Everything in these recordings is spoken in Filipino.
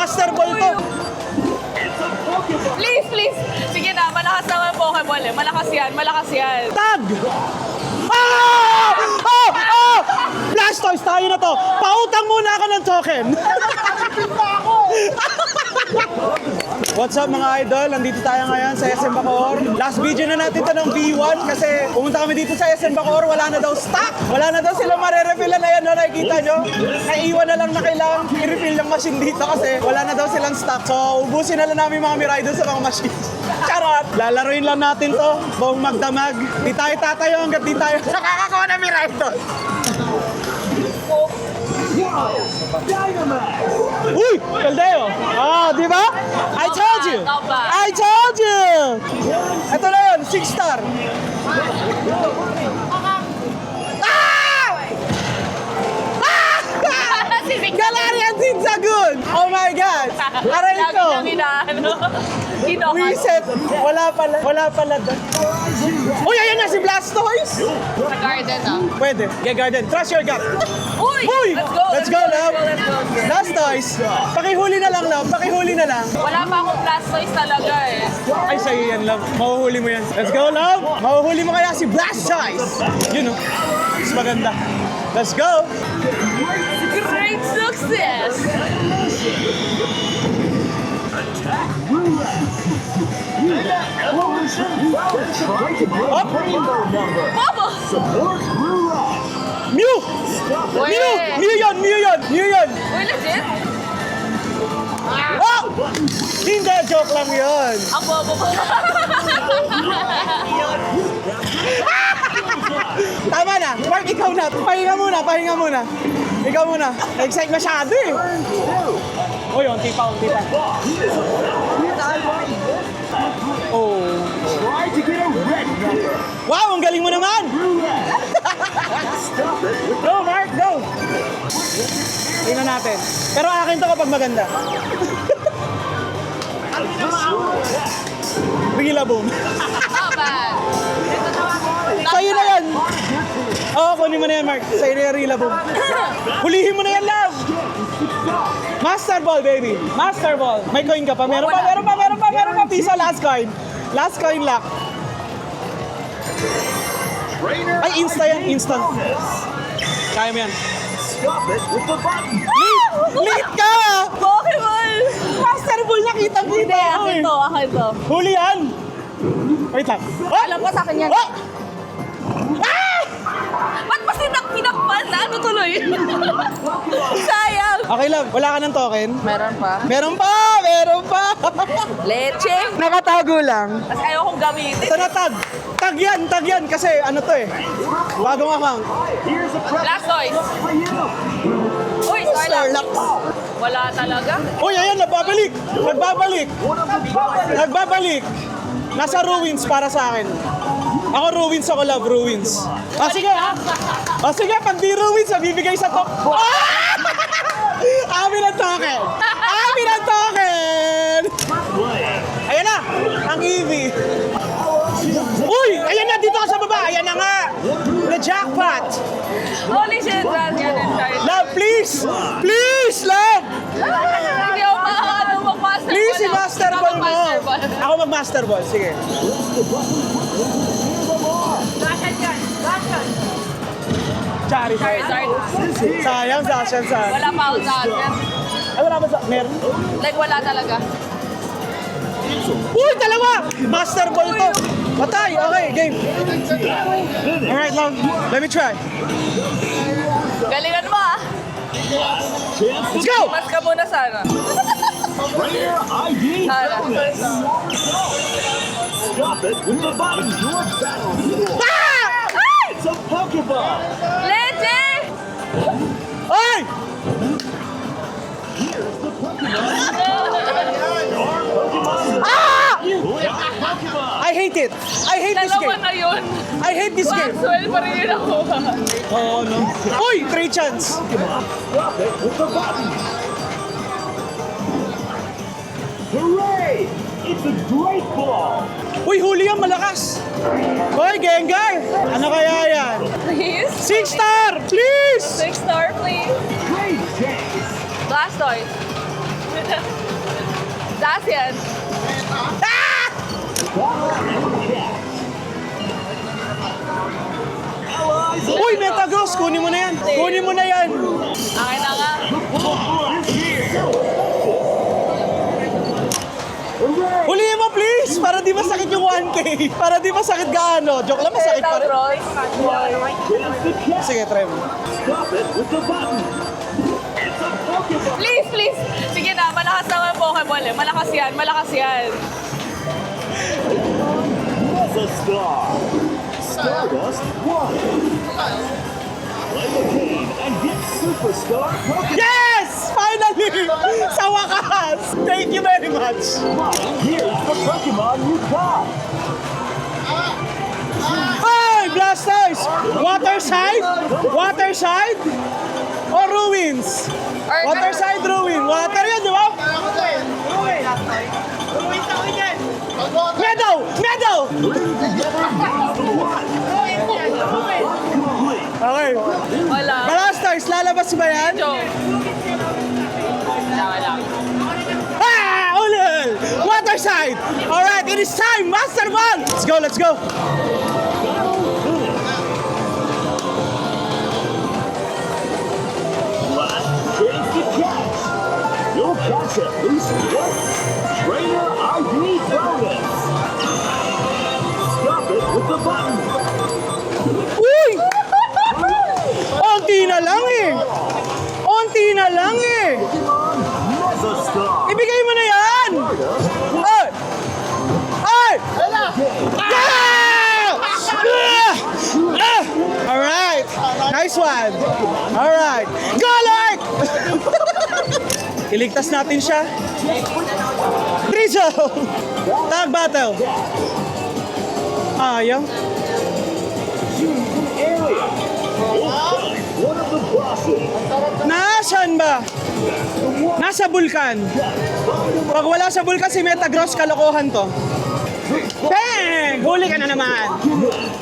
Master Ball to. Please, please. Sige na, malakas naman Pokeball eh. Malakas yan, malakas yan. Tag! Ah! Oh! Oh! Blastoise, tayo na to. Pautang muna ka ng token. What's up mga idol? Nandito tayo ngayon sa SM Bacoor. Last video na natin to ng V1 kasi pumunta kami dito sa SM Bacoor. Wala na daw stock. Wala na daw sila marerefillan. Ayan no, nakikita nyo. Naiiwan na lang na kailangan i-refill ng machine dito kasi wala na daw silang stock. So ubusin na lang namin mga Mirai doon sa mga machine. Charot! Lalaroin lang natin to. Buong magdamag. Di tayo tatayo hanggat di tayo nakakakuha na Mirai doon. Uy! Caldeo! Ah, di ba? I told you! I told you! Ito na yun, 6 star! Ah! Ah! Galarian Zigzagoon! Oh my God! Aray ko! Reset! Wala pala doon. Uy, ayan na si Blastoise! Sa garden ah. Pwede, get garden. Trust your gut. Uy! Let's go, love! Blastoise! Pakihuli na lang, love. Pakihuli na lang. Wala pa akong Blastoise talaga eh. Ay, sa'yo yan, love. Mahuhuli mo yan. Let's go, love! Mahuhuli mo kaya si Blastoise! Yun, oh. Mas maganda. Let's go! Great success! Up! Bobo! Mew! Uy! Mew! Mew yun! Mew yun! Mew yun! Uy, legit? Oh! Hindi, joke lang yun. Ang bobo ko. Tama na. Mark, ikaw na. Pahinga muna, pahinga muna. Ikaw muna. Excite masyado eh. Uy, unti pa, unti pa. Oh. Wow, ang galing mo naman! Go, Mark, go! Tingnan natin. Pero akin to kapag maganda. Bigla boom. Not bad. Sa'yo na yan! Oo, kunin mo na yan, Mark. Sa'yo na yan, Rila boom. Hulihin mo na yan, love! Master Ball, baby. Master Ball. May coin ka pa? Meron pa, meron pa, meron pa, meron pa. Piso, last coin. Last coin lock. Ay, insta yan, instant. Kaya mo yan. Late ka! Pokeball! Master Ball, nakita-kita. Akin to, akin to. Huli yan! Wait lang. Oh! Alam ko sa akin yan. Oh! Ah! Ba't pa pinakpan? Ano tuloy? Sayang! Okay lang, wala ka ng token? Meron pa. Meron pa! Meron pa! Leche! Nakatago lang. Tapos ayaw kong gamitin. Ito na tag. Tag yan. Kasi ano to eh. Bagong account. Blastoise! Uy, Starlock! Wala talaga. Uy, ayan, nagbabalik. Nagbabalik. Nagbabalik. Nasa ruins para sa akin. Ako ruins ako, love, ruins. Ah, sige ha? Ah, sige, pag di ruins, bibigay sa top. Ah! Amin ang token! Amin ang token! Ayan na, ang Eevee. Uy, ayan na, dito ka sa baba. Ayan na nga. The jackpot. Holy shit, Raz, yan in charge. Love, please! Please, love! Hindi ako mag-master Please, ball. i-master ball mo. Master ball. Ako mag-master ball, sige. Charizard. Sayang, Zacian sa... Wala pa ako sa akin. Ay, wala ba sa... Meron? Like, wala talaga. Uy, dalawa! Master ball to. Patay, okay, game. Alright, love. Let me try. Galingan mo ah. Let's go! Mas ka muna sana. Sana. Stop it with the button. Your battle. Ah! It's a Pokeball. Leche! Ay! Here's the Pokemon. Ah! Pokemon. I hate it. I hate this Dalawa game. na yun. I hate this game. Maxwell pa rin yun ako. Oo, no? Uy, 3 chance. Stop it with the button. Hooray! It's a great ball. Uy, huli yan, malakas. Uy, Gengar. Ano kaya yan? Please? 6 star, please. 6 star, please. Great chase. Blastoise. Zacian. Ah! Uy, Metagross! Kunin mo na yan! Kunin mo na yan! Akin na nga. Huliin mo, please! Para di masakit yung 1K. Para di masakit gaano. Joke lang, masakit pa rin. Sige, try mo. Stop it with the button. It's a Pokemon. Please, please. Sige na, malakas naman yung Pokeball eh. Malakas yan, malakas yan. Mega Star. Stardust 1. Play the game and get Superstar Pokemon. Yes! Finally! Sa wakas! Thank you very much! Here's the Pokemon you got. Hey, Blasters! Water side? Water side? Or ruins? Water side, ruin. Water yun, di ba? Meadow! Meadow! Okay. Wala. Blasters, lalabas ba yan? Joke. Wala. Ah! Ulul! Water side! Alright, it is time! Master Ball! Let's go, let's go! Last chance to catch. You'll catch at least once. Trainer ID bonus. Stop it with the button. Uy! Onti na lang eh! Onti na lang eh! Mega Star. Ibigay mo na yan! Ay! Ay! Yeah! Ah! Alright! Nice one! Alright! Go, Lark! Iligtas natin siya. Drizzle! Tag battle! Ayaw. Area. You'll find one of the bosses. Nasaan ba? Nasa bulkan. Pag wala sa bulkan si Metagross, kalokohan to. Bang! Huli ka na naman.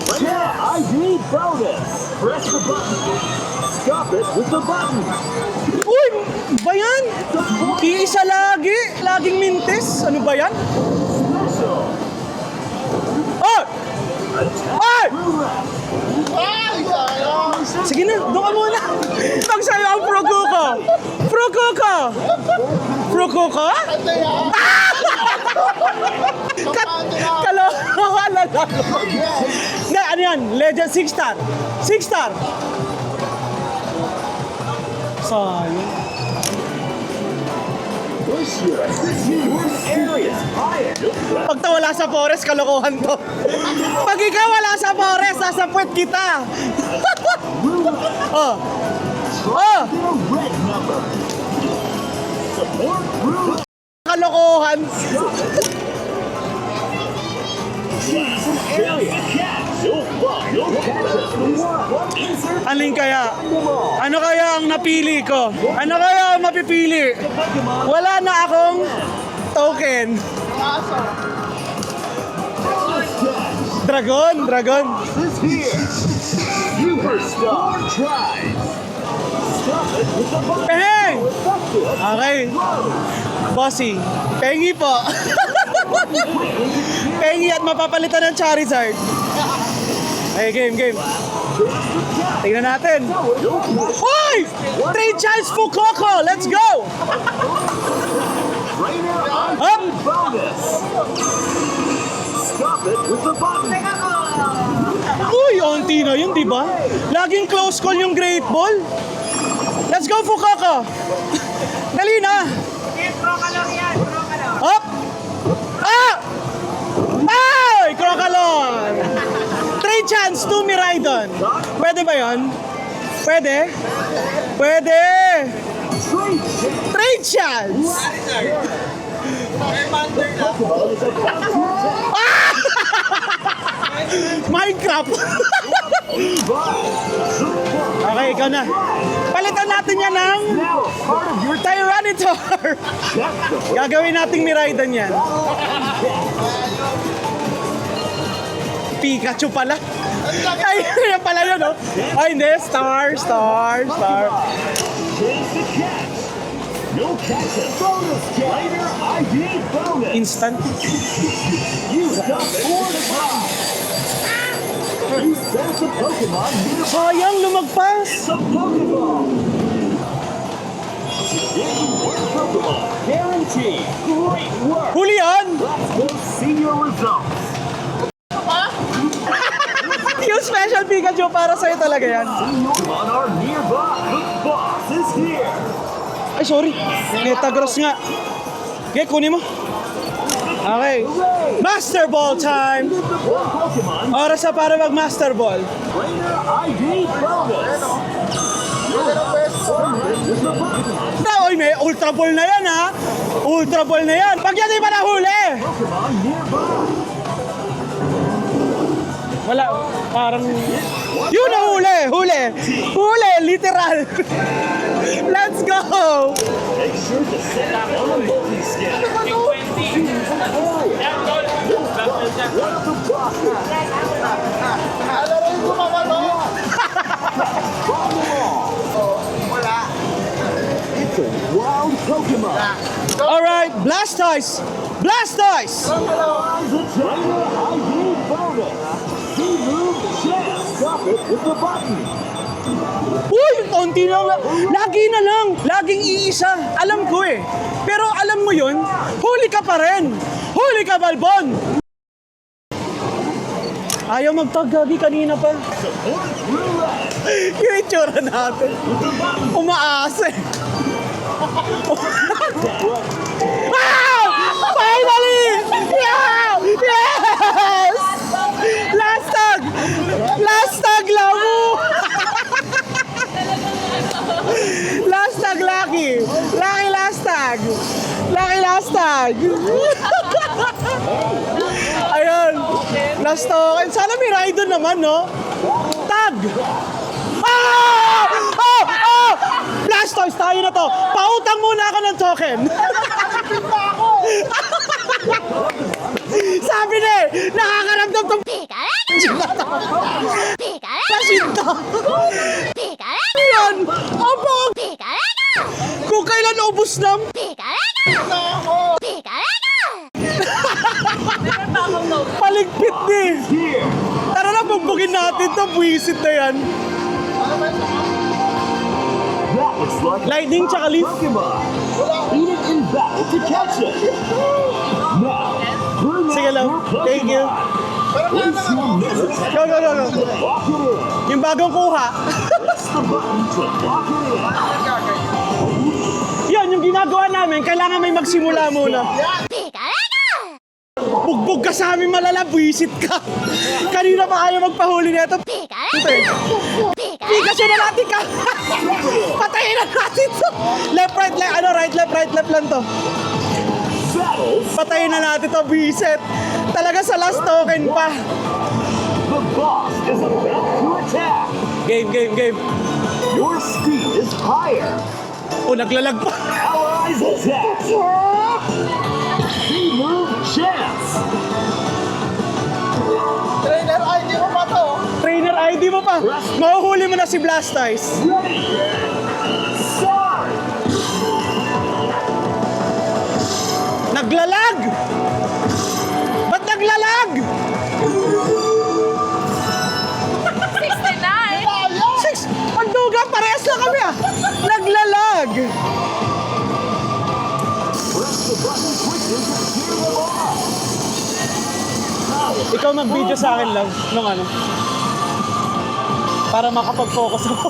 Trainer ID bonus. Press the button. Stop it with the button. Uy! Ba yan? Iisa lagi. Laging mintis. Ano ba yan? Oh! Ay! Sige na, doon ka muna. Pag sa'yo ang Prokuko. Prokuko! Prokuko? Ah! Kalokohan na lang. Hindi, ano yan? Legend 6 star. 6 star. Sayang. This area's higher. Pag wala sa forest, kalokohan to. Pag ikaw wala sa forest, nasa puwet kita. Oh. Oh. The red number. Support through Kalokohan. area. You'll catch us with one. Insert Alin kaya? Pokemon. Ano kaya ang napili ko? Ano kaya ang mapipili? Pokemon. Wala na akong token. Dragon, dragon. Is here. Superstar tries. Stop it with the button. Peheng! Effective. Okay. Bossy. Pengi po. Pengi at mapapalitan ng Charizard. Hey, game, game. Tingnan natin. Hoy! Trade chance Fukuko! Let's go! Trainer Up! ID bonus. Stop it with the button. Uy, onti na yun, di ba? Laging close call yung Great Ball. Let's go, Fukuko! Dali na! Up! Ah! Ay! Crocolon! Trade chance to Miraidon. Pwede ba yun? Pwede? Pwede! Trade chance! Ah! Minecraft! Okay, ikaw na. Palitan natin yan ng Now, part of your Tyranitar! check the Gagawin nating Miraidon yan. Pikachu pala. Ay, yan pala yun, oh. Ay, hindi. Star. chance to catch. No catch-up. Bonus trainer ID bonus. Instant. Use up 4 to 5. Use that's a Pokemon near Sayang, lumagpas. the Pokeball. Today, one Pokemon. Guaranteed. Great work. Huli yan. Let's go see your results. Yung special Pikachu para sa'yo talaga yan. On our nearby, the boss is here. Ay, sorry. Metagross nga. Okay, kunin mo. Okay. Master Ball time! The one Pokemon Oras na para mag-Master Ball. Trainer ID bonus. Oy, may Ultra Ball na yan, ha? Ultra Ball na yan. Pag yan di pa nahuli! Pokemon nearby. Wala, parang... Yun na huli! Huli! Huli! Literal! Let's go! Make sure to set up on the multi-scan. One of the bosses. It's a wild Pokemon. Alright, Blastoise! Blastoise! Rise a trainer ID bonus. He moved chance. Stop it with the button. Uy, konti lang. Lagi na lang. Laging iisa. Alam ko eh. Pero alam mo yun, huli ka pa rin. Huli ka, Balbon! Ayaw mag-tag, Gabi, kanina pa. Support roulette. Yung itsura natin. Umaasa eh. Wow! Finally! Yeah! Yes! Last tag! Last tag, Lamu! Last tag, Lucky! Lucky last tag! Lucky last tag! Ayun! Last token. Sana may Raidon naman, no? Tag! Ah! Oh! Oh! Blastoise, tayo na to! Pautang muna ako ng token! Sabi na eh! Nakakaramdam tong pasinta! Yan! Opo! Kung kailan ubus ng... Paligpit din! Here. Tara na, bugbugin natin to. Buwisit na yan. That looks like Lightning tsaka leaf. Pokemon. Eat it in battle to catch it. Now, bring Sige out lang. your Pokemon. Thank you. Place your Mesotype. Go, go, go, go. Lock it in. Yung bagong kuha. Press the button to lock it in. Yan, yung ginagawa namin, kailangan may magsimula muna. Bugbog ka sa amin, malala, buwisit ka. Kanina pa kayo magpahuli nito. Pikachu na natin ka. Patayin na natin to. Left, right, left, ano, right, left lang to. Battles. Patayin na natin to, buwisit. Talaga sa last token pa. The boss is about to attack. Game. Your speed is higher. Oh, naglalag pa. Allies attack. He moved chance. Trainer ID mo pa. Mahuhuli mo na si Blastoise. Ready. Start. Naglalag! Ba't naglalag? 69! 6! Ang duga, parehas na kami ah! Naglalag! Press the button quickly to clear them off. Ikaw mag-video sa akin lang nung ano. Para makapag-focus ako.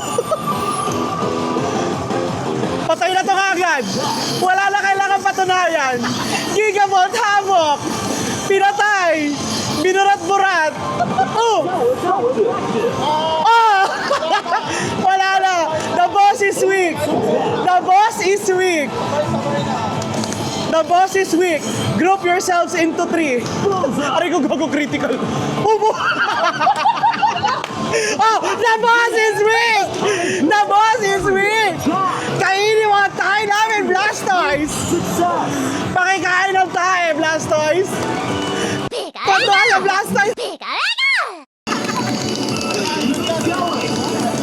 Patay na to kagad! Wala na kailangan patunayan! Gigamon, hamok! Pinatay! Binurat-burat! Oh! Oh! Wala na! The boss is weak! The boss is weak! The boss is weak! Group yourselves into 3. Aray ko, gago critical. Ubo! Oh! The boss is weak! The boss is weak! Kainin mo ang tayo namin, Blastoise! Success. Pakikain ng tayo, Blastoise! Pagduhan ng Blastoise!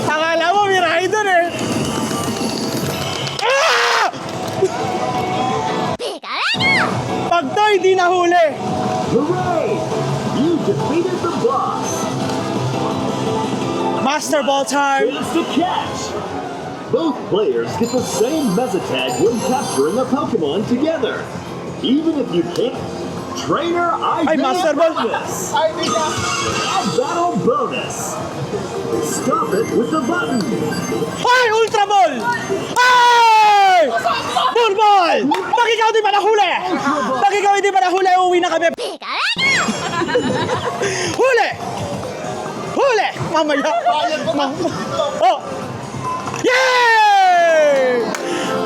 Akala mo, may Raidon eh! Ah! hindi nahuli. Hooray! You defeated the boss. Master Ball time. Chance to catch. Both players get the same Meza Tag when capturing a Pokemon together. Even if you can't. Trainer ID Ay, Master Ball. bonus. A battle bonus. Stop it with the button. Ay, Ultra Ball! Ay! Bull Ball! Pag ikaw di ba nahuli? Pag ikaw hindi ba nahuli, uwi na kami. Huli! Huli! Mamaya. Oh! Yay!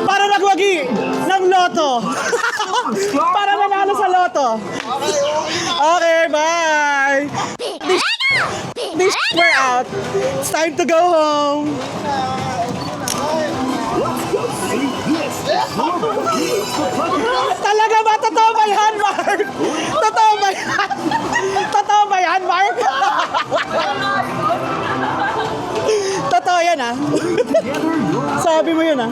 Para nagwagi ng loto. Para nanalo sa loto. Okay, bye! This we're out. It's time to go home. Let's go see this. Talaga ba? Totoo ba yan, Mark? Totoo ba yan? Totoo ba yan, Mark? Totoo yan, ha? Together, you're Sabi mo yun, ha?